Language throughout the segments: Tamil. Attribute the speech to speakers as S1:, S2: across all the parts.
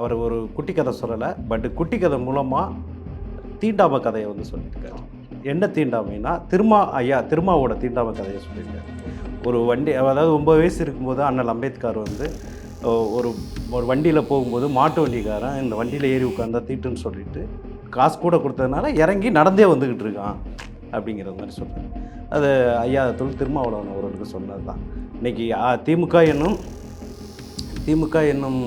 S1: அவர் ஒரு குட்டி கதை சொல்லலை. பட் குட்டி கதை மூலமாக தீண்டாமை கதையை வந்து சொல்லியிருக்காரு. என்ன தீண்டாமைன்னா, திருமாவோட தீண்டாமை கதையை சொல்லியிருக்காரு. ஒரு வண்டி, அதாவது 9 வயசு இருக்கும்போது அண்ணல் அம்பேத்கர் வந்து ஒரு ஒரு வண்டியில் போகும்போது மாட்டு வண்டிக்காரன் இந்த வண்டியில் ஏறி உட்காந்தா தீட்டுன்னு சொல்லிட்டு காசு கூட கொடுத்ததுனால இறங்கி நடந்தே வந்துக்கிட்டு இருக்கான் அப்படிங்கிற மாதிரி சொல்கிறார். அது ஐயா திருமாவளவன் அவர்களுக்கு சொன்னது தான். இன்றைக்கி திமுக என்னும்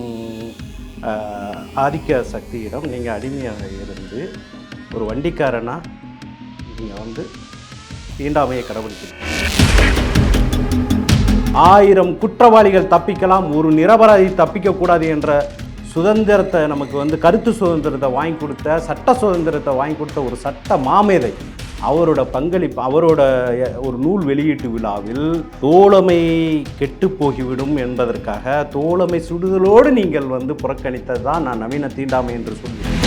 S1: ஆதிக்க சக்தியிடம் நீங்கள் அடிமையாக இருந்து ஒரு வண்டிக்காரனாக நீங்கள் வந்து தீண்டாமையை கடைபிடிக்கிறீங்க. 1000 குற்றவாளிகள் தப்பிக்கலாம், ஒரு நிரபராதி தப்பிக்கக்கூடாது என்ற சுதந்திரத்தை நமக்கு வந்து கருத்து சுதந்திரத்தை வாங்கி கொடுத்த, சட்ட சுதந்திரத்தை வாங்கி கொடுத்த ஒரு சட்ட மாமேதை அவரோட பங்களிப்பு, அவரோட ஒரு நூல் வெளியீட்டு விழாவில் தோழமை கெட்டு போகிவிடும் என்பதற்காக தோழமை சுடுதலோடு நீங்கள் வந்து புறக்கணித்தது தான் நான் நவீன தீண்டாமை என்று சொல்கிறேன்.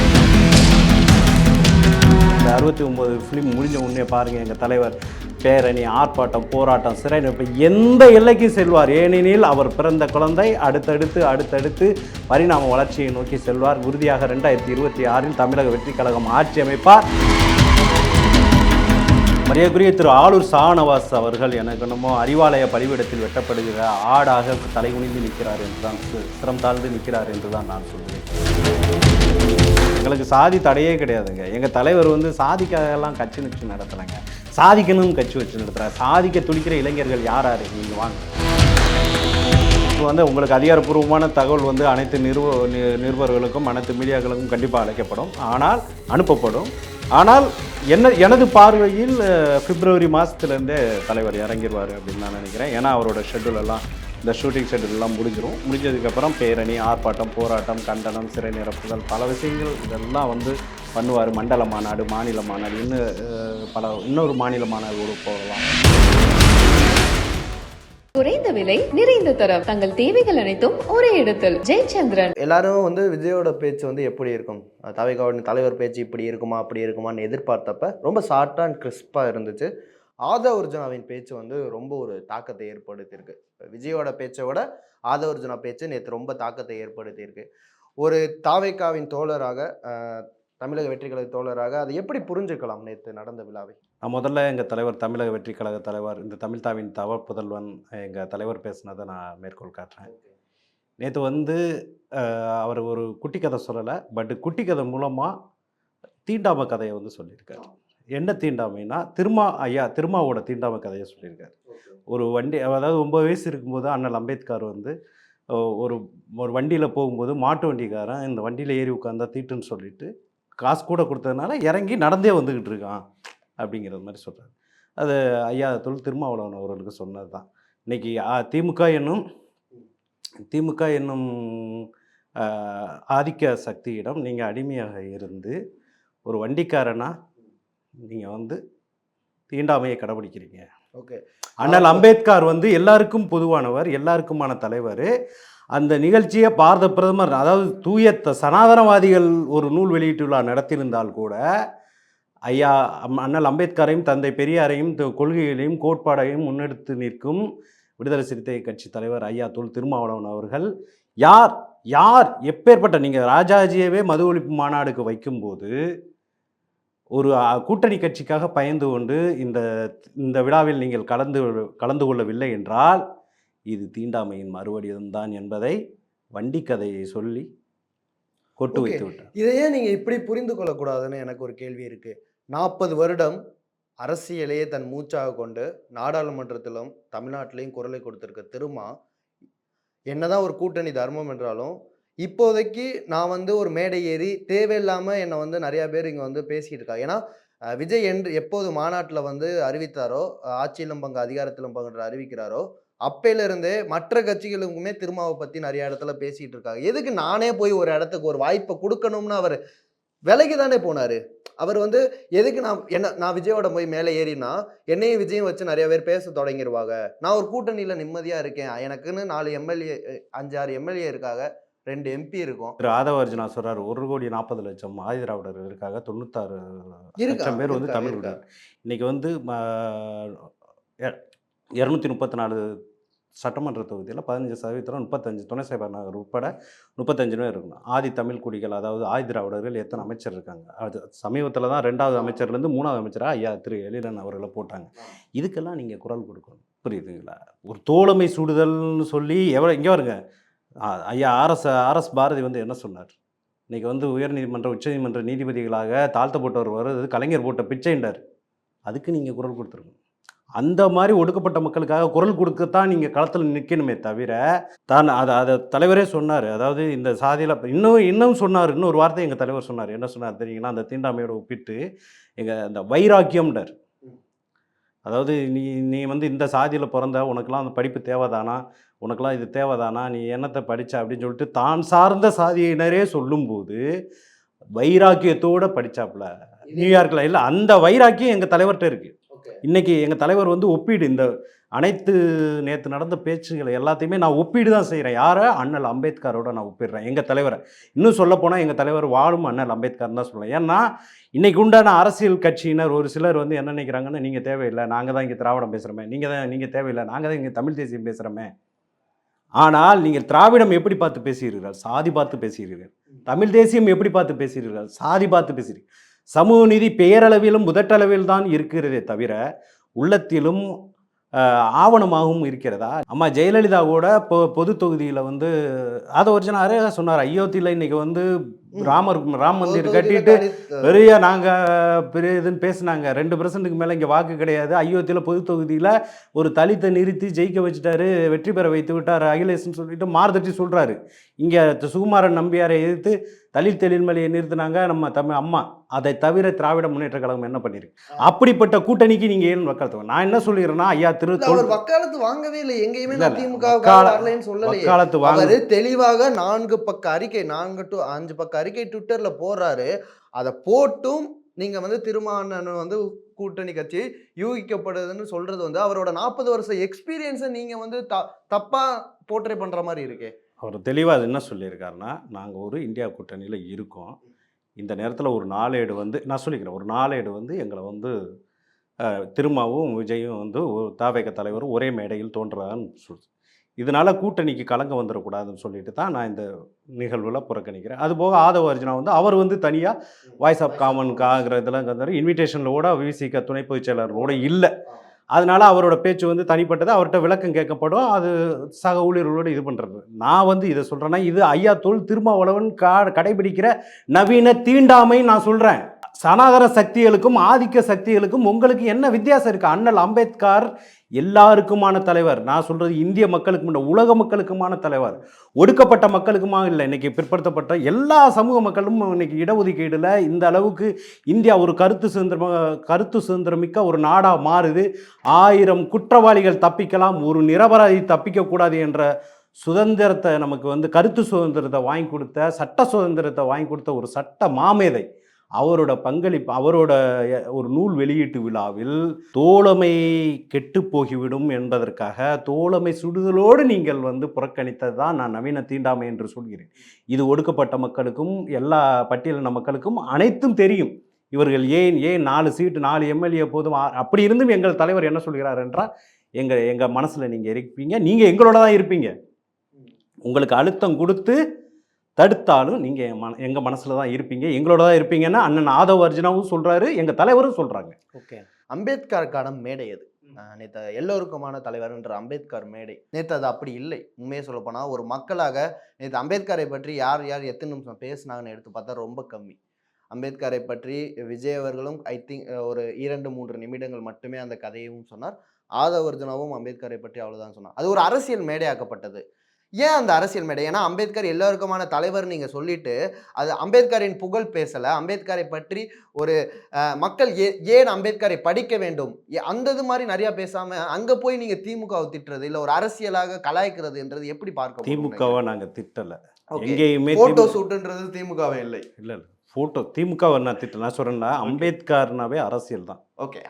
S1: இந்த 69 ஃபிலிம் முடிஞ்ச உடனே பாருங்கள், எங்கள் தலைவர் பேரணி, ஆர்ப்பாட்டம், போராட்டம், சிறை நிரப்பு எந்த எல்லைக்கு செல்வார். ஏனெனில் அவர் பிறந்த குழந்தை அடுத்தடுத்து பரிணாம வளர்ச்சியை நோக்கி செல்வார். உறுதியாக 2026 தமிழக வெற்றி கழகம் ஆட்சி அமைப்பார். மரியாதைக்குரிய திரு ஆளூர் ஷானவாஸ் அவர்கள் எனக்கு என்னமோ அறிவாலய பலிபீடத்தில் வெட்டப்படுகிற ஆடாக தலைகுனிந்து நிற்கிறார் என்றுதான், சிரம் தாழ்ந்து நிற்கிறார் என்றுதான் நான் சொல்கிறேன். எங்களுக்கு சாதி தடையே கிடையாதுங்க. எங்கள் தலைவர் வந்து சாதிக்காகலாம் கட்சி நிச்சு நடத்தலைங்க, சாதிக்கணும்னு கட்சி வச்சு நடத்துகிறார். சாதிக்க துடிக்கிற இளைஞர்கள் யார் நீங்கள் வாங்க. இப்போ வந்து உங்களுக்கு அதிகாரப்பூர்வமான தகவல் வந்து அனைத்து நிருபர்களுக்கும் அனைத்து மீடியாக்களுக்கும் கண்டிப்பாக அழைக்கப்படும், ஆனால் அனுப்பப்படும். ஆனால் எனது பார்வையில் பிப்ரவரி மாதத்துலேருந்தே தலைவர் இறங்கிடுவார் அப்படின்னு நான் நினைக்கிறேன். ஏன்னா அவரோட ஷெட்யூல் எல்லாம், இந்த ஷூட்டிங் ஷெட்யூல் எல்லாம் முடிஞ்சதுக்கப்புறம் பேரணி, ஆர்ப்பாட்டம், போராட்டம், கண்டனம், சிறை நிரப்புதல், பல விஷயங்கள் இதெல்லாம் வந்து பண்ணுவார். மண்டல மாநாடு, மாநில மாநாடு, இன்னொரு மாநில மாநாடு போகலாம்.
S2: குறைந்த விலை, நிறைந்த தரம், தங்கள் தேவைகள் அனைத்தும் ஒரே இடத்தில். ஜெயச்சந்திரன்.
S3: எல்லாரும் வந்து விஜயோட பேச்சு வந்து எப்படி இருக்கும், தவிகாவின் தலைவர் பேச்சு இப்படி இருக்குமா அப்படி இருக்குமான்னு எதிர்பார்த்தப்ப ரொம்ப ஷார்ட்டாக அண்ட் கிறிஸ்பாக இருந்துச்சு. ஆதவர்ஜுனாவின் பேச்சு வந்து ரொம்ப ஒரு தாக்கத்தை ஏற்படுத்தியிருக்கு. விஜயோட பேச்சை விட ஆதவர்ஜுனா பேச்சு நேற்று ரொம்ப தாக்கத்தை ஏற்படுத்தியிருக்கு. ஒரு தாவேக்காவின் தோழராக, தமிழக வெற்றி கழக தோழராக அதை எப்படி புரிஞ்சுக்கலாம் நேற்று நடந்த விழாவை?
S1: நான் முதல்ல எங்கள் தலைவர், தமிழக வெற்றி கழக தலைவர், இந்த தமிழ்தாவின் புதல்வன் எங்கள் தலைவர் பேசினதை நான் மேற்கோள் காட்டுறேன். நேற்று வந்து அவர் ஒரு குட்டி கதை சொல்லலை. பட் குட்டி கதை மூலமாக தீண்டாமை கதையை வந்து சொல்லியிருக்காரு. என்ன தீண்டாமைன்னா, திருமாவோட தீண்டாமை கதையை சொல்லியிருக்காரு. ஒரு வண்டி, அதாவது 9 வயசு இருக்கும்போது அண்ணல் அம்பேத்கர் வந்து ஒரு வண்டியில் போகும்போது மாட்டு வண்டிக்காரன் இந்த வண்டியில் ஏறி உட்காந்தா தீட்டுன்னு சொல்லிட்டு காசு கூட கொடுத்ததுனால இறங்கி நடந்தே வந்துக்கிட்டு இருக்கான் அப்படிங்கிறது மாதிரி சொல்கிறார். அது ஐயா திருமாவளவன் அவர்களுக்கு சொன்னது தான். இன்றைக்கி திமுக என்னும் ஆதிக்க சக்தியிடம் நீங்கள் அடிமையாக இருந்து ஒரு வண்டிக்காரனாக நீங்கள் வந்து தீண்டாமையை கடைபிடிக்கிறீங்க.
S3: ஓகே,
S1: அண்ணல் அம்பேத்கர் வந்து எல்லாருக்கும் பொதுவானவர், எல்லாருக்குமான தலைவர். அந்த நிகழ்ச்சியை பாரத பிரதமர், அதாவது தூய சனாதனவாதிகள் ஒரு நூல் வெளியீட்டு விழா நடத்தியிருந்தால் கூட ஐயா அண்ணல் அம்பேத்கரையும் தந்தை பெரியாரையும் கொள்கைகளையும் கோட்பாடையும் முன்னெடுத்து நிற்கும் விடுதலை சிறுத்தை கட்சி தலைவர் ஐயா திருமாவளவன் அவர்கள் யார் எப்பேற்பட்ட, நீங்கள் ராஜாஜியவே மது ஒழிப்பு மாநாடுக்கு வைக்கும்போது ஒரு கூட்டணி கட்சிக்காக பயந்து கொண்டு இந்த விழாவில் நீங்கள் கலந்து கொள்ளவில்லை என்றால் இது தீண்டாமையின் மறுவடிவம் தான் என்பதை வண்டி கதையை சொல்லி கொட்டு வைத்து விட்டார்.
S3: இதையே நீங்கள் இப்படி புரிந்து கொள்ளக்கூடாதுன்னு எனக்கு ஒரு கேள்வி இருக்குது. 40 வருடம் அரசியலையே தன் மூச்சாக கொண்டு நாடாளுமன்றத்திலும் தமிழ்நாட்டிலையும் குரலை கொடுத்திருக்க திருமா, என்னதான் ஒரு கூட்டணி தர்மம் என்றாலும் இப்போதைக்கு நான் வந்து ஒரு மேடை ஏறி தேவையில்லாமல் என்னை வந்து நிறையா பேர் இங்கே வந்து பேசிக்கிட்டு இருக்காங்க. ஏன்னா விஜய் எப்போது மாநாட்டில் வந்து அறிவித்தாரோ, ஆட்சியிலும் பங்கு அதிகாரத்திலும் பங்கு அறிவிக்கிறாரோ, அப்பையிலிருந்தே மற்ற கட்சிகளுக்குமே திருமாவை பற்றி நிறைய இடத்துல பேசிகிட்டு இருக்காங்க. எதுக்கு நானே போய் ஒரு இடத்துக்கு ஒரு வாய்ப்பை கொடுக்கணும்னு அவர் விலைக்கு தானே போனார். அவர் வந்து எதுக்கு நான் விஜயோட போய் மேலே ஏறினா என்னையும் விஜயம் வச்சு நிறைய பேர் பேச தொடங்கிடுவாங்க, நான் ஒரு கூட்டணியில் நிம்மதியாக இருக்கேன், எனக்குன்னு 4 எம்எல்ஏ 5-6 எம்எல்ஏ இருக்காங்க, 2 எம்பி இருக்கும்.
S1: திரு ஆதவர்ஜுனா சொல்றாரு 1,40,00,000 ஆதிதிராவிடர் இருக்காங்க, 96 லட்சம் பேர் வந்து தமிழ். இன்னைக்கு வந்து 234 சட்டமன்ற தொகுதியில் 15% 35 துணை சபாநாயகர் உட்பட 35 பேர் இருக்கணும். ஆதி தமிழ் குடிகள், அதாவது ஆதி திராவிடர்கள் எத்தனை அமைச்சர் இருக்காங்க? அது சமீபத்தில் தான் 2வது அமைச்சர்லேருந்து 3வது அமைச்சராக ஐயா திரு எழிலன் அவர்களை போட்டாங்க. இதுக்கெல்லாம் நீங்கள் குரல் கொடுக்கணும். புரியுதுங்களா? ஒரு தோழமை சுடுதல்னு சொல்லி இங்கே வருங்க, ஐயா ஆர்எஸ் பாரதி வந்து என்ன சொன்னார்? இன்றைக்கி வந்து உயர்நீதிமன்ற உச்சநீதிமன்ற நீதிபதிகளாக தாழ்த்தப்பட்டவர் வருது கலைஞர் போட்ட பிச்சைண்டார். அதுக்கு நீங்கள் குரல் கொடுத்துருக்கணும். அந்த மாதிரி ஒடுக்கப்பட்ட மக்களுக்காக குரல் கொடுக்கத்தான் நீங்கள் களத்தில் நிற்கணுமே தவிர, அதை தலைவரே சொன்னார். அதாவது இந்த சாதியில் இன்னும் சொன்னார், இன்னொரு வார்த்தை எங்கள் தலைவர் சொன்னார். என்ன சொன்னார் தெரியுங்களா? அந்த தீண்டாமையோட ஒப்பிட்டு அந்த வைராக்கியம்டார். அதாவது நீ வந்து இந்த சாதியில் பிறந்த உனக்கெல்லாம் அந்த படிப்பு தேவைதானா, உனக்கெல்லாம் இது தேவைதானா, நீ என்னத்தை படித்த அப்படின்னு சொல்லிட்டு தான் சார்ந்த சாதியினரே சொல்லும்போது வைராக்கியத்தோடு படித்தாப்புல நியூயார்க்கில். இல்லை, அந்த வைராக்கியம் எங்கள் தலைவர்கிட்ட இருக்குது. இன்றைக்கி எங்கள் தலைவர் வந்து ஒப்பீடு, இந்த அனைத்து நேற்று நடந்த பேச்சுகளை எல்லாத்தையுமே நான் ஒப்பீடு தான் செய்கிறேன். யாரை? அண்ணல் அம்பேத்கரோட நான் ஒப்பிடுறேன் எங்கள் தலைவரை. இன்னும் சொல்லப்போனால் எங்கள் தலைவர் வாழும் அண்ணல் அம்பேத்கர் தான் சொல்லுவேன். ஏன்னா இன்றைக்கி உண்டான அரசியல் கட்சியினர் ஒரு சிலர் வந்து என்ன நினைக்கிறாங்கன்னா, நீங்கள் தேவையில்லை, நாங்கள் தான் இங்கே திராவிடம் பேசுகிறோமே, நீங்கள் தேவையில்லை, நாங்கள் தான் இங்கே தமிழ் தேசியம் பேசுகிறோமே. ஆனால் நீங்கள் திராவிடம் எப்படி பார்த்து பேசுகிறீர்கள்? சாதி பார்த்து பேசுகிறீர்கள். தமிழ் தேசியம் எப்படி பார்த்து பேசுகிறீர்கள்? சாதி பார்த்து பேசுகிறீர்கள். சமூக நீதி பெயரளவிலும் முதட்டளவில் தான் இருக்கிறதே தவிர உள்ளத்திலும் ஆவணமாகவும் இருக்கிறதா? அம்மா ஜெயலலிதா கூட பொது தொகுதியில் வந்து அதை ஒரிஜினல் சொன்னார். அயோத்தியில் இன்றைக்கி வந்து ராம் மந்திர் கட்டிட்டு பெரிய பெரிய இதுன்னு பேசினாங்க. 2% மேலே இங்கே வாக்கு கிடையாது. அயோத்தியில் பொது தொகுதியில் ஒரு தலித்தை நிறுத்தி ஜெயிக்க வச்சுட்டாரு, வெற்றி பெற வைத்து விட்டார் அகிலேஷ்னு சொல்லிட்டு மார்தட்டி சொல்கிறாரு. இங்கே சுகுமாரன் நம்பியாரை எதிர்த்து தலித் தெளின்மலையை நிறுத்தினாங்க நம்ம தமிழ் அம்மா. அதை தவிர திராவிட முன்னேற்ற கழகம் என்ன பண்ணிருக்கு? அப்படிப்பட்ட கூட்டணிக்கு நீங்கள் ஏன் வக்காலத்து? நான் என்ன சொல்லிடுறேன்னா, ஐயா
S3: வக்காலத்து வாங்கவே இல்லை, எங்கேயுமே வக்காலத்து வாங்க தெளிவாக 4 பக்க அறிக்கை, 4 to 5 பக்க அறிக்கை ட்விட்டர்ல போடுறாரு. அதை போட்டும் நீங்க வந்து திருமாவளவன் வந்து கூட்டணி கட்சி யூகிக்கப்படுதுன்னு சொல்றது வந்து அவரோட 40 வருஷ எக்ஸ்பீரியன்ஸை நீங்க வந்து தப்பா போர்ட்ரே பண்ற மாதிரி இருக்கே.
S1: அவர் தெளிவாக அது என்ன சொல்லியிருக்காருன்னா, நாங்கள் ஒரு இந்தியா கூட்டணியில் இருக்கோம். இந்த நேரத்தில் ஒரு நாளேடு வந்து நான் சொல்லிக்கிறேன், ஒரு நாளேடு வந்து எங்களை வந்து திருமாவும் விஜயும் வந்து தாவேக தலைவரும் ஒரே மேடையில் தோன்றுறான்னு சொல்லுது. இதனால் கூட்டணிக்கு கலங்க வந்துடக்கூடாதுன்னு சொல்லிட்டு தான் நான் இந்த நிகழ்வில் புறக்கணிக்கிறேன். அதுபோக ஆதவ அர்ஜுனா வந்து அவர் வந்து தனியாக வாய்ஸ் ஆஃப் காமனுக்காகிற இதெல்லாம் இன்விடேஷனில் கூட விசிக துணை பொதுச் செயலரோட இல்லை. அதனால் அவரோட பேச்சு வந்து தனிப்பட்டது, அவர்கிட்ட விளக்கம் கேட்கப்படும், அது சக ஊழியர்களோடு இது பண்ணுறது. நான் வந்து இதை சொல்கிறேன்னா, இது ஐயா திருமாவளவன் கடைபிடிக்கிற நவீன தீண்டாமை நான் சொல்கிறேன். சனாதன சக்திகளுக்கும் ஆதிக்க சக்திகளுக்கும் உங்களுக்கு என்ன வித்தியாசம் இருக்குது? அண்ணல் அம்பேத்கர் எல்லாருக்குமான தலைவர். நான் சொல்கிறது இந்திய மக்களுக்கு, உலக மக்களுக்குமான தலைவர். ஒடுக்கப்பட்ட மக்களுக்குமா இல்லை, இன்றைக்கி பிற்படுத்தப்பட்ட எல்லா சமூக மக்களும் இன்றைக்கி இடஒதுக்கீடில் இந்த அளவுக்கு இந்தியா ஒரு கருத்து சுதந்திரமிக்க ஒரு நாடாக மாறுது. 1000 குற்றவாளிகள் தப்பிக்கலாம், ஒரு நிரபராதி தப்பிக்கக்கூடாது என்ற சுதந்திரத்தை நமக்கு வந்து கருத்து சுதந்திரத்தை வாங்கி கொடுத்த, சட்ட சுதந்திரத்தை வாங்கி கொடுத்த ஒரு சட்ட மாமேதை அவரோட பங்களிப்பு, அவரோட ஒரு நூல் வெளியீட்டு விழாவில் தோழமை கெட்டு போகிவிடும் என்பதற்காக தோழமை சுடுதலோடு நீங்கள் வந்து புறக்கணித்தது தான் நான் நவீன தீண்டாமை என்று சொல்கிறேன். இது ஒடுக்கப்பட்ட மக்களுக்கும் எல்லா பட்டியலின மக்களுக்கும் அனைத்தும் தெரியும். இவர்கள் ஏன் 4 சீட்டு 4 எம்எல்ஏ போதும். அப்படி இருந்தும் எங்கள் தலைவர் என்ன சொல்கிறார் என்றால், எங்கள் மனசில் நீங்கள் இருப்பீங்க, நீங்கள் எங்களோட தான் இருப்பீங்க. உங்களுக்கு அழுத்தம் கொடுத்து தடுத்தாலும் நீங்கள் எங்கள் மனசில் தான் இருப்பீங்க, எங்களோட தான் இருப்பீங்கன்னா அண்ணன் ஆதவ அர்ஜுனாவும் சொல்கிறாரு, எங்கள் தலைவரும் சொல்கிறாங்க.
S3: ஓகே, அம்பேத்கருக்கான மேடை அது நேற்று எல்லோருக்குமான தலைவர்ன்ற அம்பேத்கர் மேடை. நேற்று அது அப்படி இல்லை. உண்மையை சொல்லப்போனால் ஒரு மக்களாக நேற்று அம்பேத்கரை பற்றி யார் எத்தனை நிமிஷம் பேசினாங்கன்னு எடுத்து பார்த்தா ரொம்ப கம்மி. அம்பேத்கரை பற்றி விஜய் அவர்களும் ஐ திங்க் ஒரு 2-3 நிமிடங்கள் மட்டுமே அந்த கதையும் சொன்னார். ஆதவ அர்ஜுனாவும் அம்பேத்கரை பற்றி அவ்வளோதான் சொன்னார். அது ஒரு அரசியல் மேடையாக்கப்பட்டது. ஏன் அந்த அரசியல் மேடை? ஏன்னா அம்பேத்கர் எல்லோருக்குமான தலைவர் நீங்கள் சொல்லிட்டு அது அம்பேத்கரின் புகழ் பேசலை, அம்பேத்கரை பற்றி ஒரு மக்கள் ஏன் அம்பேத்கரை படிக்க வேண்டும் அந்த இது மாதிரி நிறையா பேசாமல் அங்கே போய் நீங்கள் திமுகவை திட்டுறது இல்லை ஒரு அரசியலாக கலாய்க்கிறது என்றது எப்படி பார்க்க?
S1: திமுகவை நாங்கள் திட்டலை, எங்கேயுமே
S3: ஃபோட்டோ ஷூட்டுன்றது திமுகவே இல்லை.
S1: இல்லை ஃபோட்டோ திமுகவை நான் திட்டல, நான் சொல்கிறேன்னா அம்பேத்கர்னாவே அரசியல் தான்.
S3: ஓகே,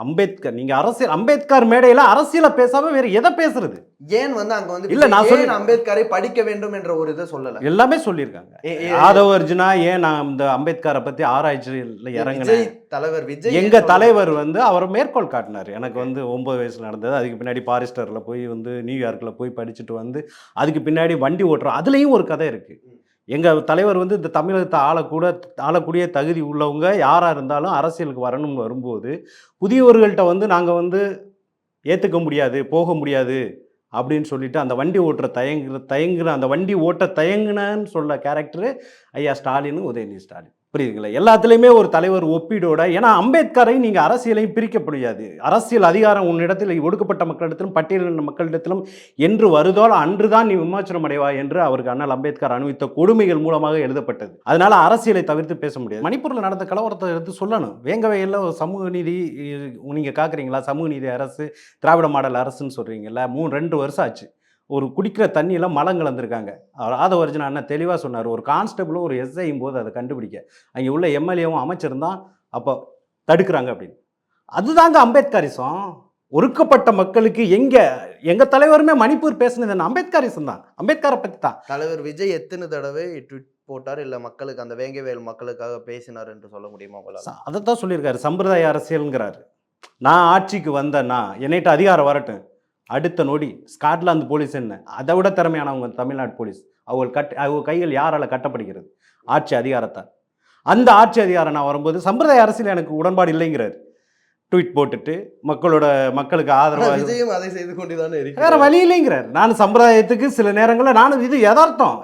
S1: அம்பேத்கர் நீங்க அரசியல் அம்பேத்கர் மேடையில அரசியலை பேசாம வேற எதை பேசுறது?
S3: ஏன் வந்து அங்க வந்து
S1: இல்ல, நான்
S3: ஏன் அம்பேத்கரை படிக்க வேண்டும் என்ற ஒரு இதை சொல்லல.
S1: எல்லாமே சொல்லியிருக்காங்க. ஆதவ அர்ஜுனா ஏன் நான் இந்த அம்பேத்கரை பத்தி ஆராய்ச்சியில் இறங்கினேன்.
S3: தலைவர் விஜய்
S1: எங்க தலைவர் வந்து அவரை மேற்கோள் காட்டினார். எனக்கு வந்து 9 வயசுல நடந்தது. அதுக்கு பின்னாடி பாரிஸ்டர்ல போய் வந்து நியூயார்க்ல போய் படிச்சுட்டு வந்து அதுக்கு பின்னாடி வண்டி ஓட்டுறோம். அதுலயும் ஒரு கதை இருக்கு. எங்க தலைவர் வந்து இந்த தமிழகத்தை ஆளக்கூடிய தகுதி உள்ளவங்க யாரா இருந்தாலும் அரசியலுக்கு வரணும்னு வரும்போது புதியவர்கள்ட்ட வந்து நாங்க வந்து ஏத்துக்க முடியாது, போக முடியாது அப்படின்னு சொல்லிட்டு அந்த வண்டி ஓட்டுற தயங்குற அந்த வண்டி ஓட்ட தயங்குனன்னு சொல்ல கேரக்டரு ஐயா ஸ்டாலின், உதயநிதி ஸ்டாலின். புரியுதுங்களா? எல்லாத்துலேயுமே ஒரு தலைவர் ஒப்பீடோட. ஏன்னா அம்பேத்கரை நீங்கள் அரசியலையும் பிரிக்க முடியாது. அரசியல் அதிகாரம் உன்னிடத்தில் ஒடுக்கப்பட்ட மக்களிடத்திலும் பட்டியலின மக்களிடத்திலும் என்று வருதோ அன்று தான் நீ விமோசனம் அடைவாய் என்று அவருக்கு அண்ணல் அம்பேத்கர் அனுபவித்த கொடுமைகள் மூலமாக எழுதப்பட்டது. அதனால அரசியலை தவிர்த்து பேச முடியாது. மணிப்பூரில் நடந்த கலவரத்தை எடுத்து சொல்லணும். வேங்கவையில் சமூக நீதி நீங்கள் காக்குறீங்களா? சமூக நீதி அரசு, திராவிட மாடல் அரசுன்னு சொல்கிறீங்களா? 2 வருஷம் ஆச்சு. ஒரு குடிக்கிற தண்ணியில் மலம் கலந்துருக்காங்க. ஆதவ அர்ஜுனா அண்ணன் தெளிவாக சொன்னார். ஒரு கான்ஸ்டபிளும் ஒரு எஸ்ஐயும் போது அதை கண்டுபிடிக்க அங்கே உள்ள எம்எல்ஏவும் அமைச்சரும் தான் அப்போ தடுக்கிறாங்க அப்படின்னு. அதுதாங்க அம்பேத்கரிசம். ஒடுக்கப்பட்ட மக்களுக்கு எங்கள் தலைவருமே மணிப்பூர் பேசுனது என்ன? அம்பேத்கரிசம் தான். அம்பேத்கரை பற்றி தான்.
S3: தலைவர் விஜய் எத்தனை தடவை ட்வீட் போட்டார், இல்லை மக்களுக்கு அந்த வேங்கவேல் மக்களுக்காக பேசினார் என்று சொல்ல முடியுமா?
S1: அதை தான் சொல்லியிருக்காரு. சம்பிரதாய அரசியலுங்கிறாரு. நான் ஆட்சிக்கு வந்தேன்னா என்னைட்ட அதிகாரம் வரட்டும். அடுத்த நொடி ஸ்காட்லாந்து போலீஸ் என்ன அதை விட திறமையானவங்க தமிழ்நாடு போலீஸ். அவங்க கைகள் யாரால் கட்டப்படுகிறது? ஆட்சி அதிகாரத்தால். அந்த ஆட்சி அதிகாரம் நான் வரும்போது சம்பிரதாய அரசியல் எனக்கு உடன்பாடு இல்லைங்கிறார். ட்வீட் போட்டுட்டு மக்களுக்கு ஆதரவாக
S3: விஜயும் அதை செய்து கொண்டுதானே இருக்கு.
S1: வேற வழி இல்லைங்கிறார். நான் சம்பிரதாயத்துக்கு சில நேரங்களில் நானும் இது யதார்த்தம்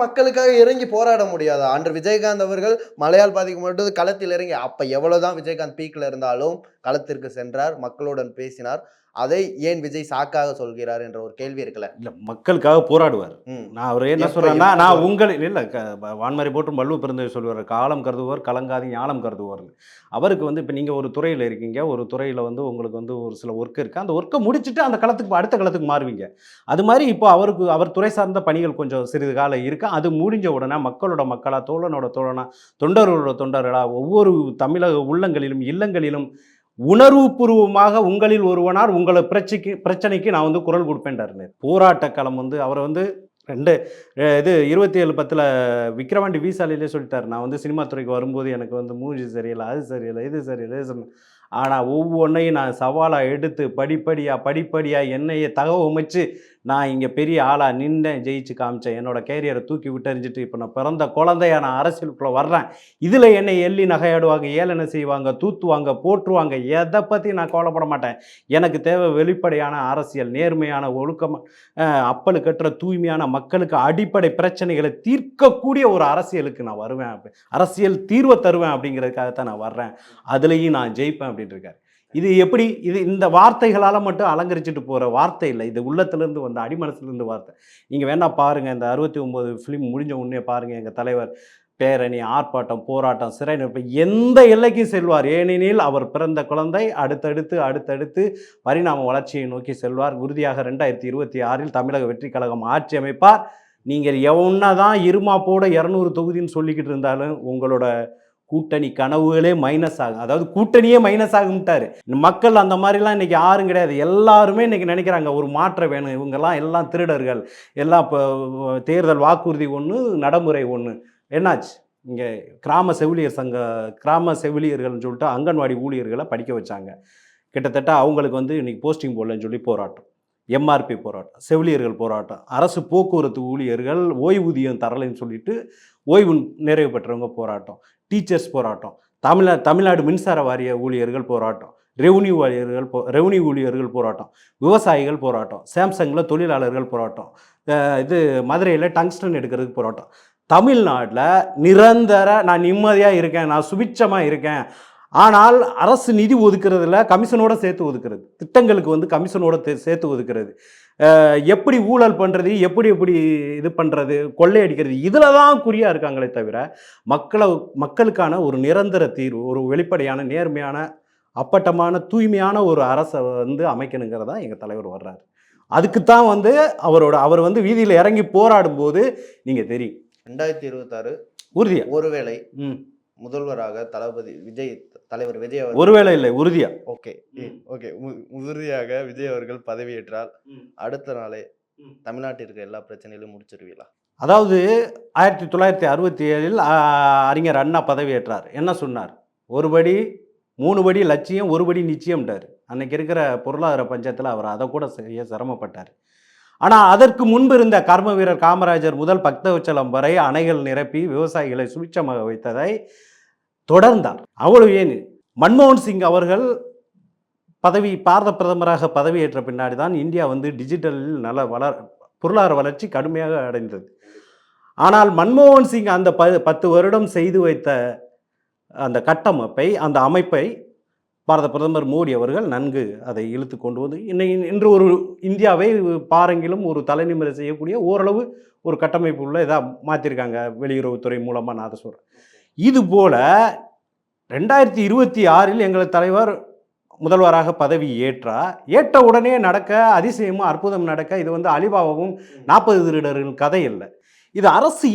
S3: மக்களுக்காக இறங்கி போராட முடியாது. அன்று விஜயகாந்த் அவர்கள் மலையாள பாதிக்கப்பட்டது களத்தில் இறங்கி அப்ப எவ்வளவுதான் விஜயகாந்த் பீக்ல இருந்தாலும் களத்திற்கு சென்றார், மக்களுடன் பேசினார். அதை ஏன் விஜய் சாக்காக சொல்கிறார் என்ற ஒரு கேள்வி இருக்குல்ல.
S1: இல்லை, மக்களுக்காக போராடுவார். நான் அவர் என்ன சொல்றேன்னா, நான் இல்லை வான்மாரி போட்டும் வள்ளுவ பிறந்தவர் சொல்லுவார், காலம் கருதுவார் கலங்காதி ஞானம் கருதுவார்னு. அவருக்கு வந்து இப்போ நீங்கள் ஒரு துறையில் இருக்கீங்க, ஒரு துறையில் வந்து உங்களுக்கு வந்து ஒரு சில ஒர்க் இருக்குது. அந்த ஒர்க்கை முடிச்சுட்டு அந்த அடுத்த களத்துக்கு மாறுவீங்க. அது மாதிரி இப்போ அவர் துறை சார்ந்த பணிகள் கொஞ்சம் சிறிது காலம் இருக்குது. அது முடிஞ்ச உடனே மக்களோட மக்களாக, தோழனோட தோழனா, தொண்டர்களோட தொண்டர்களா, ஒவ்வொரு தமிழக உள்ளங்களிலும் இல்லங்களிலும் உணர்வுபூர்வமாக உங்களில் ஒருவனார் உங்களை பிரச்சனைக்கு நான் வந்து குரல் கொடுப்பேன்டாருன்னு. போராட்ட களம் வந்து அவரை வந்து 27/10 விக்கிரவாண்டி வீசாலையிலே சொல்லிட்டார். நான் வந்து சினிமா துறைக்கு வரும்போது எனக்கு வந்து மூஞ்சி சரியில்லை, அது சரியில்லை, இது சரியில்லை, இது. ஆனால் ஒவ்வொன்றையும் நான் சவாலாக எடுத்து படிப்படியாக என்னையை தகவமைச்சு நான் இங்கே பெரிய ஆளாக நின்றேன், ஜெயிச்சு காமிச்சேன். என்னோட கேரியரை தூக்கி விட்டறிஞ்சிட்டு இப்போ நான் பிறந்த குழந்தையா நான் அரசியலுக்குள்ளே வர்றேன். இதில் என்னை எள்ளி நகையாடுவாங்க, ஏளனை செய்வாங்க, தூத்துவாங்க, போற்றுவாங்க. எதை பற்றி நான் கவலைப்பட மாட்டேன். எனக்கு தேவை வெளிப்படையான அரசியல், நேர்மையான ஒழுக்கம், அப்பலு கட்டுற தூய்மையான மக்களுக்கு அடிப்படை பிரச்சனைகளை தீர்க்கக்கூடிய ஒரு அரசியலுக்கு நான் வருவேன். அரசியல் தீர்வை தருவேன் அப்படிங்கிறதுக்காகத்தான் நான் வர்றேன். அதுலேயும் நான் ஜெயிப்பேன் அப்படின்னு இருக்காரு. இது எப்படி? இது இந்த வார்த்தைகளால் மட்டும் அலங்கரிச்சுட்டு போகிற வார்த்தை இல்லை. இது உள்ளத்துலேருந்து வந்த அடிமனசுலேருந்து வார்த்தை. நீங்கள் வேணா பாருங்கள், இந்த 69 ஃபிலிம் முடிஞ்ச உடனே பாருங்கள். எங்கள் தலைவர் பேரணி, ஆர்ப்பாட்டம், போராட்டம், சிறை நிற்ப எந்த எல்லைக்கும் செல்வார். ஏனெனில் அவர் பிறந்த குழந்தை அடுத்தடுத்து பரிணாம வளர்ச்சியை நோக்கி செல்வார். உறுதியாக 2026 தமிழக வெற்றி கழகம் ஆட்சி அமைப்பார். நீங்கள் எவனதான் இருமாப்போட 200 தொகுதின்னு சொல்லிக்கிட்டு இருந்தாலும் உங்களோட கூட்டணி கனவுகளே மைனஸ் ஆகும். அதாவது கூட்டணியே மைனஸ் ஆகும்ட்டாரு. மக்கள் அந்த மாதிரிலாம் இன்றைக்கி யாரும் கிடையாது. எல்லாருமே இன்றைக்கி நினைக்கிறாங்க ஒரு மாற்றம் வேணும். இவங்கெல்லாம் எல்லாம் திருடர்கள், எல்லாம் இப்போ தேர்தல் வாக்குறுதி ஒன்று, நடைமுறை ஒன்று. என்னாச்சு? இங்கே கிராம செவிலியர்கள்னு சொல்லிட்டு அங்கன்வாடி ஊழியர்களை படிக்க வச்சாங்க. கிட்டத்தட்ட அவங்களுக்கு வந்து இன்றைக்கி போஸ்டிங் போடலன்னு சொல்லி போராட்டம், எம்ஆர்பி போராட்டம், செவிலியர்கள் போராட்டம், அரசு போக்குவரத்து ஊழியர்கள் ஓய்வூதியம் தரலைன்னு சொல்லிட்டு ஓய்வு நிறைவு பெற்றவங்க போராட்டம், டீச்சர்ஸ் போராட்டம், தமிழ்நாடு மின்சார வாரிய ஊழியர்கள் போராட்டம், ரெவன்யூ ஊழியர்கள் போராட்டம், விவசாயிகள் போராட்டம், சாம்சங்கில் தொழிலாளர்கள் போராட்டம், மதுரையில் டங்ஸ்டன் எடுக்கிறதுக்கு போராட்டம். தமிழ்நாட்டில் நிரந்தர நான் நிம்மதியாக இருக்கேன், நான் சுபிட்சமாக இருக்கேன். ஆனால் அரசு நிதி ஒதுக்குறதுல கமிஷனோட சேர்த்து ஒதுக்குறது, திட்டங்களுக்கு வந்து கமிஷனோட சேர்த்து ஒதுக்குறது, எப்படி ஊழல் பண்ணுறது, எப்படி இது பண்ணுறது, கொள்ளையடிக்கிறது, இதில் தான் குறியாக இருக்காங்களே தவிர மக்களுக்கான ஒரு நிரந்தர தீர்வு, ஒரு வெளிப்படையான நேர்மையான அப்பட்டமான தூய்மையான ஒரு அரசை வந்து அமைக்கணுங்கிறதா எங்கள் தலைவர் வர்றாரு. அதுக்குத்தான் வந்து அவர் வந்து வீதியில் இறங்கி போராடும் போது நீங்கள் தெரியும்
S3: 2026
S1: உறுதியா
S3: ஒருவேளை முதல்வராக தலைவர் விஜய் அவர்கள்
S1: ஒருவேளை இல்லை, உறுதியா.
S3: ஓகே ஓகே உறுதியாக விஜய் அவர்கள் பதவியேற்றால் அடுத்த நாளே தமிழ்நாட்டிற்கு எல்லா பிரச்சனையிலும் முடிச்சிருவீங்களா?
S1: அதாவது 1967 அறிஞர் அண்ணா பதவியேற்றார். என்ன சொன்னார்? ஒருபடி 3 படி லட்சியம், ஒரு படி நிச்சயம்ன்றார். அன்னைக்கு இருக்கிற பொருளாதார பஞ்சத்தில் அவர் அதை கூட செய்ய சிரமப்பட்டார். ஆனால் அதற்கு முன்பு இருந்த கர்ம வீரர் காமராஜர் முதல் பக்தவச்சலம் வரை அணைகள் நிரப்பி விவசாயிகளை சுபிட்சமாக வைத்ததை தொடர்ந்தார். அவ்வளவு ஏன் மன்மோகன் சிங் அவர்கள் பாரத பிரதமராக பதவியேற்ற பின்னாடி தான் இந்தியா வந்து டிஜிட்டலில் நல்ல பொருளாதார வளர்ச்சி கடுமையாக அடைந்தது. ஆனால் மன்மோகன் சிங் அந்த 10 வருடம் செய்து வைத்த அந்த கட்டமைப்பை, அந்த அமைப்பை பாரத பிரதமர் மோடி அவர்கள் நன்கு அதை இழுத்து கொண்டு வந்து இன்று ஒரு இந்தியாவை பாரங்கிலும் ஒரு தலைநிமிர செய்யக்கூடிய ஓரளவு ஒரு கட்டமைப்பு உள்ள இதாக மாற்றிருக்காங்க வெளியுறவுத்துறை மூலமாக. நான் அதை சொல்கிறேன். இதுபோல் 2026 எங்கள் தலைவர் முதல்வராக பதவி ஏற்ற உடனே நடக்க அதிசயமும் அற்புதம் நடக்க இது வந்து அலிபாபாவும் 40 திருடர்கள் கதை இல்லை. இது அரசு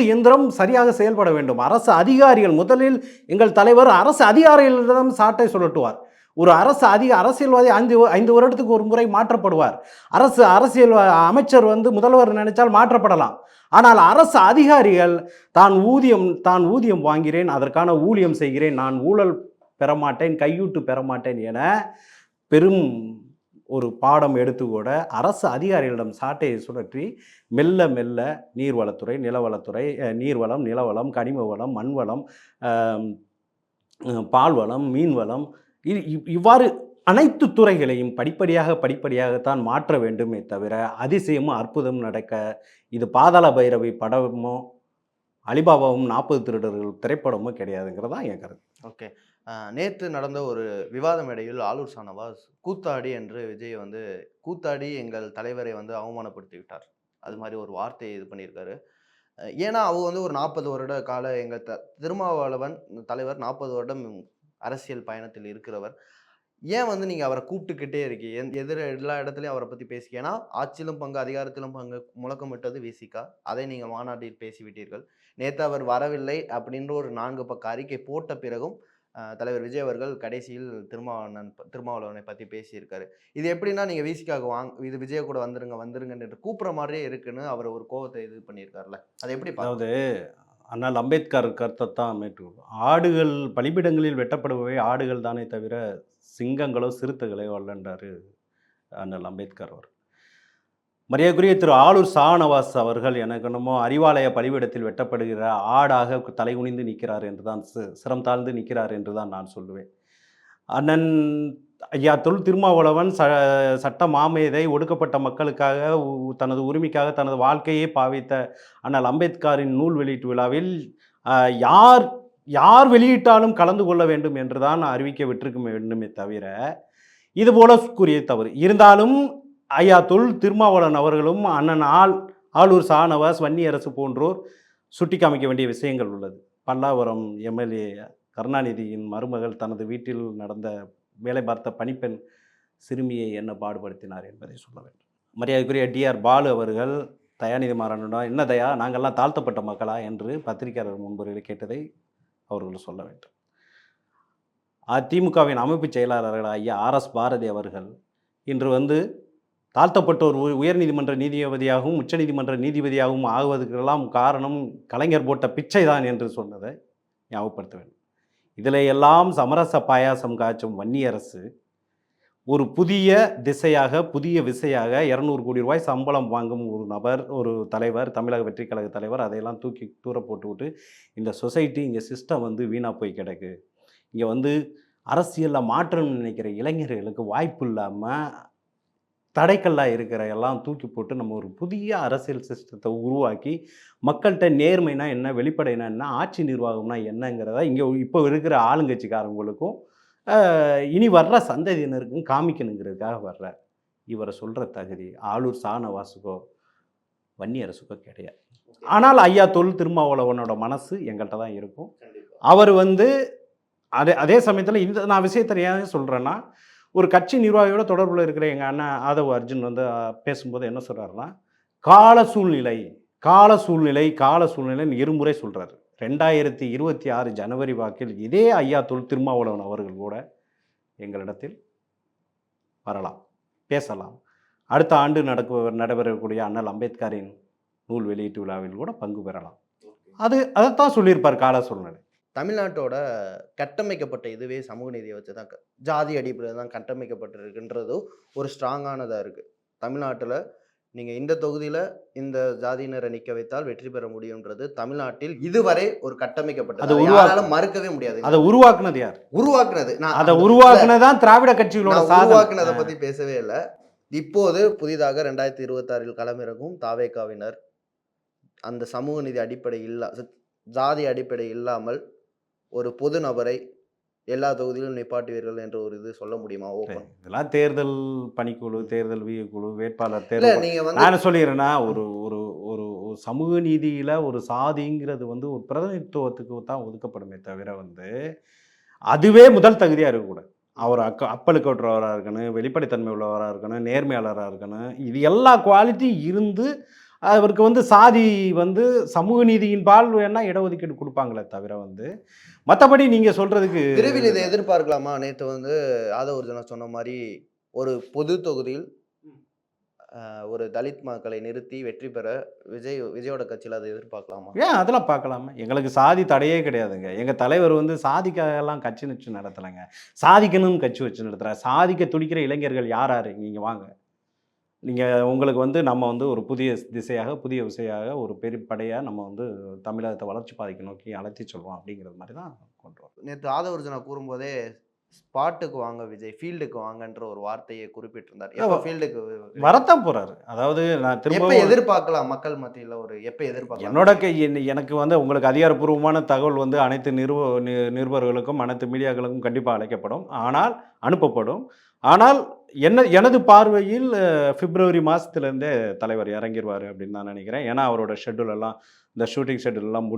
S1: இயந்திரம் சரியாக செயல்பட வேண்டும். அரசு அதிகாரிகள் முதலில் எங்கள் தலைவர் அரசு அதிகாரிகளிடம் சாட்டை சுழட்டுவார். ஒரு அரசியல்வாதி 5 வருடத்துக்கு ஒரு முறை மாற்றப்படுவார். அரசியல் அமைச்சர் வந்து முதல்வர் நினைச்சால் மாற்றப்படலாம். ஆனால் அரசு அதிகாரிகள் தான் ஊதியம் வாங்கிறேன், அதற்கான ஊழியம் செய்கிறேன், நான் ஊழல் பெறமாட்டேன், கையூட்டு பெறமாட்டேன் என பெரும் ஒரு பாடம் எடுத்துக்கூட அரசு அதிகாரிகளிடம் சாட்டையை சுழற்றி மெல்ல மெல்ல நீர்வளத்துறை, நிலவளத்துறை, நீர்வளம், நிலவளம், கனிம வளம், மண்வளம், பால்வளம், மீன்வளம், இவ்வாறு அனைத்து துறைகளையும் படிப்படியாகத்தான் மாற்ற வேண்டுமே தவிர அதிசயமும் அற்புதம் நடக்க இது பாதாள பைரவி படமோ அலிபாபாவும் 40 திருடர்கள் திரைப்படமோ கிடையாதுங்கிறதான் என் கருத்து.
S3: ஓகே, நேற்று நடந்த ஒரு விவாத மேடையில் ஆலூர் ஷானவாஸ் கூத்தாடி என்று விஜய் வந்து கூத்தாடி எங்கள் தலைவரை வந்து அவமானப்படுத்தி விட்டார், அது மாதிரி ஒரு வார்த்தையை இது பண்ணியிருக்காரு. ஏன்னா அவர் வந்து ஒரு 40 வருட கால எங்கள் திருமாவளவன் தலைவர் 40 வருடம் அரசியல் பயணத்தில் இருக்கிறவர். ஏன் வந்து நீங்கள் அவரை கூப்பிட்டுக்கிட்டே இருக்கீங்க? எல்லா இடத்துலையும் அவரை பற்றி பேசி, ஏன்னா ஆட்சியிலும் பங்கு அதிகாரத்திலும் பங்கு முழக்கமிட்டது விசிகா, அதை நீங்கள் மாநாட்டில் பேசிவிட்டீர்கள். நேற்று அவர் வரவில்லை அப்படின்ற ஒரு 4 பக்க அறிக்கை போட்ட பிறகும் தலைவர் விஜய் அவர்கள் கடைசியில் திருமாவளவனை பற்றி பேசியிருக்காரு. இது எப்படின்னா நீங்கள் விசிகாவுக்கு இது விஜய் கூட வந்துருங்கன்னு கூப்பிட்ற மாதிரியே இருக்குன்னு அவர் ஒரு கோபத்தை இது பண்ணியிருக்காருல்ல, அது எப்படி?
S1: அதாவது அண்ணல் அம்பேத்கர் கருத்தை தான் ஆடுகள் பலிபிடங்களில் வெட்டப்படுபவை ஆடுகள் தானே தவிர சிங்கங்களோ சிறுத்தைகளோ அல்லன்றாரு அண்ணல் அம்பேத்கர் அவர். மரியாதைக்குரிய திரு ஆலூர் ஷானவாஸ் அவர்கள் எனக்கு என்னமோ அறிவாலய பலிபிடத்தில் வெட்டப்படுகிற ஆடாக தலைகுனிந்து நிற்கிறார் என்று தான், சிரம் தாழ்ந்து நிற்கிறார் என்று தான் நான் சொல்லுவேன். அண்ணன் ஐயா தொல் திருமாவளவன் சட்ட மாமேதை, ஒடுக்கப்பட்ட மக்களுக்காக தனது உரிமைக்காக தனது வாழ்க்கையை பாவித்த அண்ணல் அம்பேத்கரின் நூல் வெளியீட்டு விழாவில் யார் வெளியிட்டாலும் கலந்து கொள்ள வேண்டும் என்று தான் அறிவிக்க விட்டிருக்க வேண்டுமே தவிர இதுபோல கூறிய தவறு இருந்தாலும் ஐயா தொல் திருமாவளவன் அவர்களும் அண்ணன் ஆலூர் ஷானவாஸ், வன்னியரசு போன்றோர் சுட்டி காமிக்க வேண்டிய விஷயங்கள் உள்ளது. பல்லாவரம் எம்எல்ஏ கருணாநிதியின் மருமகள் தனது வீட்டில் நடந்த வேலை பார்த்த பணிப்பெண் சிறுமியை என்ன பாடுபடுத்தினார் என்பதை சொல்ல வேண்டும். மரியாதைக்குரிய டிஆர் பாலு அவர்கள் தயாநிதி மாறனுடன் என்ன தயா நாங்கள்லாம் தாழ்த்தப்பட்ட மக்களா என்று பத்திரிகையாளர் முன்புரையில் கேட்டதை அவர்கள் சொல்ல வேண்டும். அதிமுகவின் அமைப்பு செயலாளர்கள் ஐயா RS பாரதி அவர்கள் இன்று வந்து தாழ்த்தப்பட்டோர் உயர்நீதிமன்ற நீதிபதியாகவும் உச்சநீதிமன்ற நீதிபதியாகவும் ஆகுவதற்கெல்லாம் காரணம் கலைஞர் போட்ட பிச்சை தான் என்று சொன்னதை ஞாபகப்படுத்த வேண்டும். இதில் எல்லாம் சமரச பாயாசம் காய்ச்சும் வன்னியரசு ஒரு புதிய திசையாக, புதிய விசையாக 200 கோடி ரூபாய் சம்பளம் வாங்கும் ஒரு நபர், ஒரு தலைவர், தமிழக வெற்றி கழக தலைவர், அதையெல்லாம் தூக்கி தூர போட்டுவிட்டு இந்த சொசைட்டி, இங்கே சிஸ்டம் வந்து வீணாக போய் கிடக்கு, இங்கே வந்து அரசியலில் மாற்றம்னு நினைக்கிற இளைஞர்களுக்கு வாய்ப்பு இல்லாமல் தடைக்கல்லாக இருக்கிற எல்லாம் தூக்கி போட்டு நம்ம ஒரு புதிய அரசியல் சிஸ்டத்தை உருவாக்கி மக்கள்கிட்ட நேர்மைனா என்ன, வெளிப்படைனா என்ன, ஆட்சி நிர்வாகம்னா என்னங்கிறத இங்கே இப்போ இருக்கிற ஆளுங்கட்சிக்காரங்களுக்கும் இனி வர்ற சந்ததியினருக்கும் காமிக்கணுங்கிறதுக்காக வர்ற இவரை சொல்கிற தகுதி ஆலூர் ஷானவாஸுக்கோ வன்னியரசுக்கோ கிடையாது. ஆனால் ஐயா தொல் திருமாவளவனோட மனசு எங்கள்கிட்ட தான் இருக்கும். அவர் வந்து அதே சமயத்தில் இந்த நான் விஷயத்தை ஏன் சொல்கிறேன்னா, ஒரு கட்சி நிர்வாகியோட தொடர்பில் இருக்கிற எங்கள் அண்ணன் ஆதவ் அர்ஜுன் வந்து பேசும்போது என்ன சொல்கிறாருன்னா, கால சூழ்நிலைன்னு இருமுறை சொல்கிறாரு. 2026 ஜனவரி வாக்கில் இதே ஐயா தொல் திருமாவளவன் அவர்கள் கூட எங்களிடத்தில் வரலாம், பேசலாம். அடுத்த ஆண்டு நடைபெறக்கூடிய அண்ணல் அம்பேத்கரின் நூல் வெளியீட்டு விழாவில் கூட பங்கு பெறலாம். அதைத்தான் சொல்லியிருப்பார் கால சூழ்நிலை.
S3: தமிழ்நாட்டோட கட்டமைக்கப்பட்ட இதுவே சமூக நீதியை வச்சு தான் ஜாதி அடிப்படையில் தான் கட்டமைக்கப்பட்டிருக்குன்றதும் ஒரு ஸ்ட்ராங்கானதாக இருக்குது. தமிழ்நாட்டில் நீங்கள் இந்த தொகுதியில் இந்த ஜாதியினரை நிற்க வைத்தால் வெற்றி பெற முடியுன்றது தமிழ்நாட்டில் இதுவரை ஒரு கட்டமைக்கப்பட்டது, யாராலும் மறுக்கவே முடியாது.
S1: அதை உருவாக்குனது யார்?
S3: உருவாக்குனது
S1: அதை உருவாக்குனதான் திராவிட கட்சிகளோட
S3: உருவாக்குனதை பற்றி பேசவே இல்லை. இப்போது புதிதாக 2026 களமிறங்கும் தாவேகாவினர் அந்த சமூக நீதி அடிப்படை ஜாதி அடிப்படை இல்லாமல் ஒரு பொது நபரை எல்லா தொகுதியிலும் நிப்பாட்டுவீர்கள் என்ற ஒரு இது சொல்ல முடியுமா? ஓப்பன்
S1: இதெல்லாம் தேர்தல் பணிக்குழு, தேர்தல் குழு, வேட்பாளர் தேர்தல். நான் சொல்லிடுறேன்னா, ஒரு ஒரு ஒரு சமூக நீதியில ஒரு சாதிங்கிறது வந்து ஒரு பிரதிநிதித்துவத்துக்கு தான் ஒதுக்கப்படுமே தவிர அதுவே முதல் தகுதியாக இருக்கக்கூடாது. அவர் அப்பலுக்கு ஓட்டுறவராக இருக்கணும், வெளிப்படைத்தன்மை உள்ளவராக இருக்கணும், நேர்மையாளராக இருக்கணும். இது எல்லா குவாலிட்டி இருந்து அவருக்கு சாதி சமூக நீதியின் பால் வேணா இடஒதுக்கீடு கொடுப்பாங்களே தவிர மற்றபடி நீங்கள் சொல்கிறதுக்கு
S3: விரைவில் இதை எதிர்பார்க்கலாமா? நேற்று ஆதவர்ஜனா சொன்ன மாதிரி ஒரு பொது தொகுதியில் ஒரு தலித் மக்களை நிறுத்தி வெற்றி பெற விஜயோட கட்சியில் அதை எதிர்பார்க்கலாமா?
S1: ஏன் அதெல்லாம் பார்க்கலாமா? எங்களுக்கு சாதி தடையே கிடையாதுங்க. எங்கள் தலைவர் சாதிக்கெல்லாம் கட்சி வச்சு நடத்தலைங்க, சாதிக்கணும்னு கட்சி வச்சு நடத்துகிறார். சாதிக்க துடிக்கிற இளைஞர்கள் யார் நீங்கள் வாங்க, நீங்கள் உங்களுக்கு நம்ம ஒரு புதிய திசையாக, புதிய விசையாக, ஒரு பெரிய படையாக நம்ம தமிழகத்தை வளர்ச்சி பாதைக்கு நோக்கி அழைச்சி சொல்லுவோம் அப்படிங்கிறது மாதிரி தான் கொண்டு வரோம்.
S3: நேற்று ஆதவர்ஜனா கூறும்போதே ஸ்பாட்டுக்கு வாங்க விஜய், ஃபீல்டுக்கு வாங்கன்ற ஒரு வார்த்தையை குறிப்பிட்டிருந்தார். எப்போ ஃபீல்டுக்கு
S1: வரத்தான் போறாரு? அதாவது நான் திரும்ப
S3: எதிர்பார்க்கலாம் மக்கள் மத்தியில் ஒரு எப்போ எதிர்பார்க்கலாம்?
S1: என்னோட எனக்கு உங்களுக்கு அதிகாரப்பூர்வமான தகவல் அனைத்து நிருபர்களுக்கும் அனைத்து மீடியாக்களுக்கும் கண்டிப்பாக அழைக்கப்படும், ஆனால் அனுப்பப்படும். ஆனால் எனது பார்வையில் பிப்ரவரி மாதத்துலேருந்தே தலைவர் இறங்கிடுவார் அப்படின்னு நான் நினைக்கிறேன். ஏன்னா அவரோட ஷெட்யூலெல்லாம், இந்த ஷூட்டிங் ஷெட்யூலெல்லாம்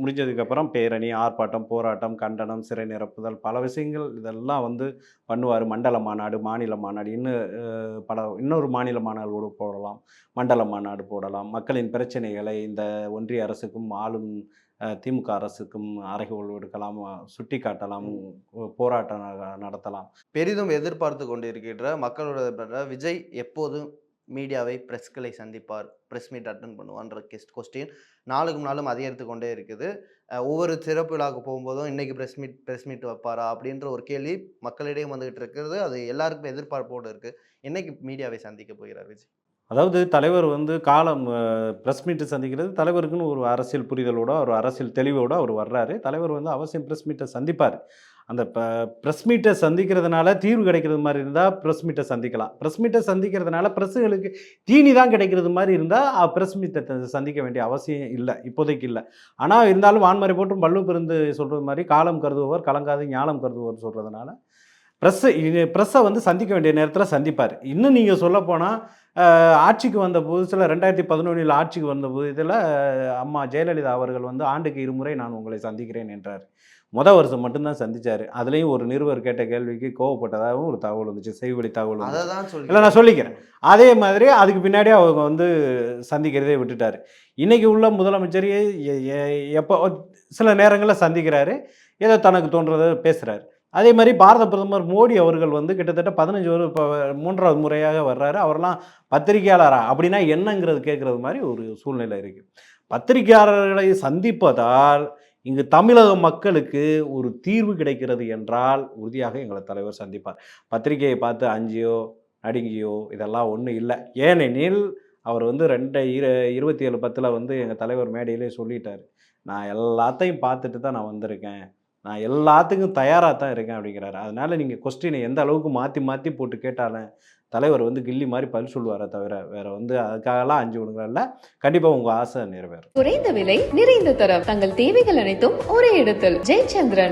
S1: முடிஞ்சதுக்கப்புறம் பேரணி, ஆர்ப்பாட்டம், போராட்டம், கண்டனம், சிறை நிரப்புதல், பல விஷயங்கள் இதெல்லாம் பண்ணுவார். மண்டல மாநாடு, மாநில மாநாடு, இன்னொரு மாநில மாநாடு போடலாம், மண்டல மாநாடு போடலாம். மக்களின் பிரச்சனைகளை இந்த ஒன்றிய அரசுக்கும் ஆளும் திமுக அரசுக்கும் அறைகோல் விடுக்கலாம், சுட்டி காட்டலாம், போராட்டம் நடத்தலாம்.
S3: பெரிதும் எதிர்பார்த்து கொண்டிருக்கின்ற மக்களோட விஜய் எப்போதும் மீடியாவை பிரஸ்களை சந்திப்பார், ப்ரெஸ் மீட் அட்டன் பண்ணுவான்ற கொஸ்டின் நாளுக்கும் நாளும் அதிகரித்து கொண்டே இருக்குது. ஒவ்வொரு சிறப்பு விழாவுக்கு போகும்போதும் இன்னைக்கு ப்ரெஸ் மீட் வைப்பாரா அப்படின்ற ஒரு கேள்வி மக்களிடையே வந்துகிட்டு இருக்கிறது. அது எல்லாருக்கும் எதிர்பார்ப்போடு இருக்குது. என்னைக்கு மீடியாவை சந்திக்க போகிறார் விஜய்?
S1: அதாவது தலைவர் காலம் ப்ரெஸ் மீட்டை சந்திக்கிறது தலைவருக்குன்னு ஒரு அரசியல் புரிதலோட, ஒரு அரசியல் தெளிவோடு அவர் வர்றாரு. தலைவர் அவசியம் ப்ரெஸ் மீட்டை சந்திப்பார். அந்த ப்ரெஸ் மீட்டை சந்திக்கிறதுனால தீர்வு கிடைக்கிறது மாதிரி இருந்தால் ப்ரெஸ் மீட்டை சந்திக்கலாம். ப்ரெஸ் மீட்டை சந்திக்கிறதுனால ப்ரெஸ்ஸுகளுக்கு தீனி தான் கிடைக்கிறது மாதிரி இருந்தால் ப்ரெஸ் மீட்டை சந்திக்க வேண்டிய அவசியம் இல்லை, இப்போதைக்கு இல்லை. ஆனால் இருந்தாலும் வான்மறை போட்டும் பல்லு பிறந்து சொல்கிறது மாதிரி காலம் கருதுபவர் கலங்காது ஞானம் கருதுபவர் சொல்கிறதுனால ப்ரெஸ்ஸை சந்திக்க வேண்டிய நேரத்தில் சந்திப்பார். இன்னும் நீங்கள் சொல்லப்போனால் ஆட்சிக்கு வந்த புதுசில் 2011 ஆட்சிக்கு வந்தபோது இதில் அம்மா ஜெயலலிதா அவர்கள் ஆண்டுக்கு 2 முறை நான் உங்களை சந்திக்கிறேன் என்றார். வருஷம் மட்டும்தான் சந்திச்சார். அதுலேயும் ஒரு நிருபர் கேட்ட கேள்விக்கு கோவப்பட்டதாகவும் ஒரு தகவல் வந்துச்சு, செய்வழி தகவல். இல்லை நான் சொல்லிக்கிறேன். அதே மாதிரி அதுக்கு பின்னாடி அவங்க சந்திக்கிறதே விட்டுட்டார். இன்றைக்கி உள்ள முதலமைச்சர் எப்போ சில நேரங்களில் சந்திக்கிறாரு, ஏதோ தனக்கு தோன்றதை பேசுகிறார். அதே மாதிரி பாரத பிரதமர் மோடி அவர்கள் கிட்டத்தட்ட 15 வருடம், இப்போ 3வது முறையாக வர்றாரு. அவரெல்லாம் பத்திரிகையாளரா அப்படின்னா என்னங்கிறது கேட்குறது மாதிரி ஒரு சூழ்நிலை இருக்குது. பத்திரிகையாளர்களை சந்திப்பதால் இங்கு தமிழக மக்களுக்கு ஒரு தீர்வு கிடைக்கிறது என்றால் உறுதியாக எங்களை தலைவர் சந்திப்பார். பத்திரிகையை பார்த்து அஞ்சியோ நடுங்கியோ இதெல்லாம் ஒன்றும் இல்லை. ஏனெனில் அவர் 2027-10 எங்கள் தலைவர் மேடையிலே சொல்லிட்டார், நான் எல்லாத்தையும் பார்த்துட்டு தான் நான் வந்திருக்கேன், நான் எல்லாத்துக்கும் தயாராக தான் இருக்கேன் அப்படிங்கிறாரு. அதனால் நீங்கள் கொஸ்டினை எந்த அளவுக்கு மாற்றி போட்டு கேட்டாலும் தலைவர் கில்லி மாதிரி பதில் சொல்லுவாரே தவிர வேற அதுக்காகலாம் அஞ்சு விடுங்கள்ல. கண்டிப்பாக உங்கள் ஆசை நிறைவேறும்.
S2: குறைந்த விலை, நிறைந்த தரம், தங்கள் தேவைகள் அனைத்தும் ஒரே இடத்தில். ஜெயச்சந்திரன்.